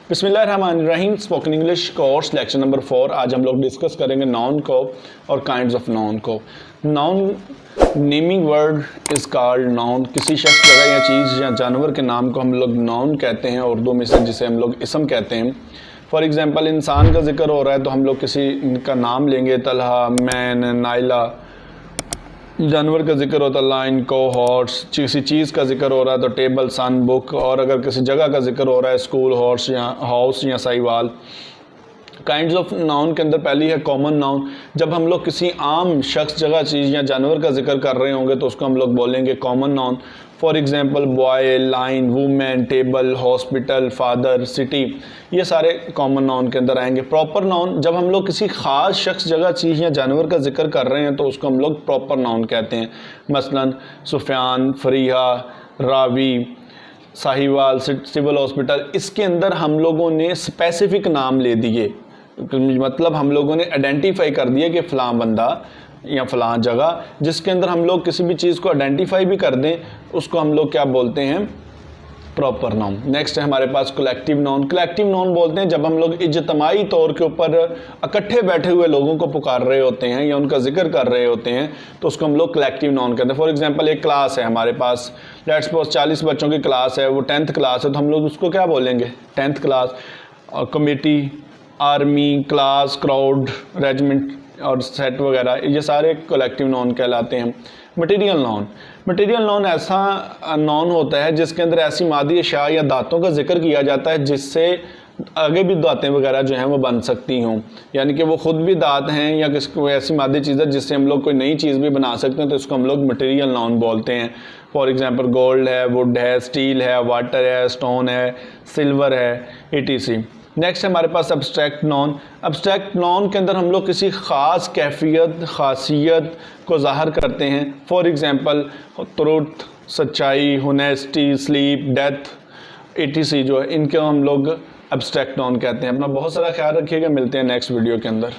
बिस्मिल्लाहिर्रहमानिर्रहीम spoken English course lecture number 4। आज हम लोग डिस्कस करेंगे नाउन को और काइंड्स ऑफ नाउन को। Noun naming word is called noun. किसी शख्स, जगह या चीज़ या जानवर के नाम को हम लोग नाउन कहते हैं, उर्दू में से जिसे हम लोग इसम कहते हैं। फॉर एग्ज़ाम्पल, इंसान का जिक्र हो रहा है तो हम लोग किसी का नाम लेंगे, तलहा, मैन, नाइला। जानवर का जिक्र होता है लाइन, को, हॉर्स। किसी चीज़ का जिक्र हो रहा है तो टेबल, सन, बुक। और अगर किसी जगह का जिक्र हो रहा है स्कूल, हॉर्स या हाउस या साहिवाल। काइंड्स ऑफ नाउन के अंदर पहली है कॉमन नाउन। जब हम लोग किसी आम शख्स, जगह, चीज़ या जानवर का जिक्र कर रहे होंगे तो उसको हम लोग बोलेंगे common noun. For example, boy, line, women, table, hospital, father, city, ये सारे कॉमन नाउन के अंदर आएंगे। प्रॉपर नाउन, जब हम लोग किसी ख़ास शख्स, जगह, चीज़ या जानवर का जिक्र कर रहे हैं तो उसको हम लोग प्रॉपर नाउन कहते हैं। मसलन सुफियान, फरीहा, रावी, साहिवाल, सिविल हॉस्पिटल। इसके अंदर हम लोगों ने स्पेसिफिक नाम ले दिए, मतलब हम लोगों ने आइडेंटिफाई कर दिया कि फ़लाँ बंदा या फ़लाँ जगह, जिसके अंदर हम लोग किसी भी चीज़ को आइडेंटिफाई भी कर दें, उसको हम लोग क्या बोलते हैं? Proper noun. नेक्स्ट है हमारे पास कलेक्टिव नाउन। कलेक्टिव नाउन बोलते हैं जब हम लोग इज्तिमाई तौर के ऊपर इकट्ठे बैठे हुए लोगों को पुकार रहे होते हैं या उनका जिक्र कर रहे होते हैं तो उसको हम लोग कलेक्टिव नाउन कहते हैं। फॉर एग्जांपल, एक क्लास है हमारे पास, लेट्स सपोज 40 बच्चों की क्लास है, वो 10th क्लास है, तो हम लोग उसको क्या बोलेंगे? 10th class. और committee, army, class, crowd, regiment और सेट वगैरह, ये सारे कलेक्टिव नाउन कहलाते हैं। Material noun. मटेरियल नाउन ऐसा नाउन होता है जिसके अंदर ऐसी मादी अशिया या दांतों का जिक्र किया जाता है जिससे आगे भी दांतें वगैरह जो हैं वो बन सकती हों, यानी कि वो ख़ुद भी दांत हैं या कोई ऐसी मादी चीज़ है जिससे हम लोग कोई नई चीज़ भी बना सकते हैं, तो इसको हम लोग मटेरियल नाउन बोलते हैं। फॉर एग्ज़ाम्पल, गोल्ड है, वुड है, स्टील है, वाटर है, स्टोन है, सिल्वर है, etc। नेक्स्ट है हमारे पास एब्स्ट्रैक्ट नाउन। एब्स्ट्रैक्ट नाउन के अंदर हम लोग किसी ख़ास कैफियत, ख़ासियत को ज़ाहिर करते हैं। फॉर एग्ज़ाम्पल, ट्रुथ, सच्चाई, होनेस्टी, स्लीप, डेथ, etc जो है, इनके हम लोग एब्स्ट्रैक्ट नाउन कहते हैं। अपना बहुत सारा ख्याल रखिएगा, मिलते हैं नेक्स्ट वीडियो के अंदर।